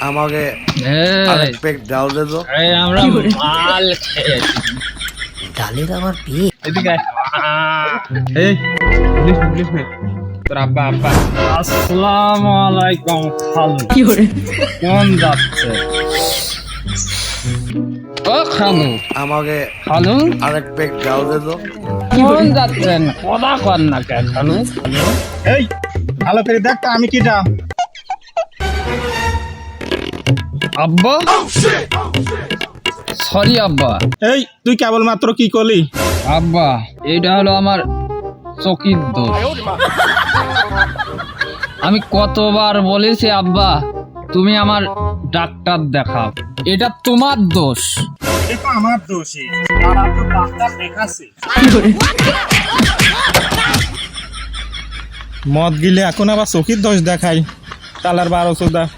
আমাকে আরেক পেক ডাল দে তো। আমরা মাল খেয়েছি। ডালের আবার পেক? এদিকে এই পুলিশ তোর আব্বা আসসালামু আলাইকুম খালু। কোন যাচ্ছে ও খালু? আমাকে খালু আরেক পেক ডাল দে তো। কোন যাচ্ছেন? কথা কর না কে খালু? এই ভালো করে দেখ তো আমি কিটা। আব্বা সরি আব্বা। এই তুই কেবলমাত্র কি করলি? আব্বা এইটা হলো আমার চকির দোষ। আমি কতবার বলেছি আব্বা তুমি আমার ডাক্তার দেখাও, এটা তোমার দোষ। এটা আমার দোষী, তারা তো ডাক্তার দেখাচ্ছে। মদ গিলে এখন আবার চোখের দোষ দেখাই, তালার 12 চোদা।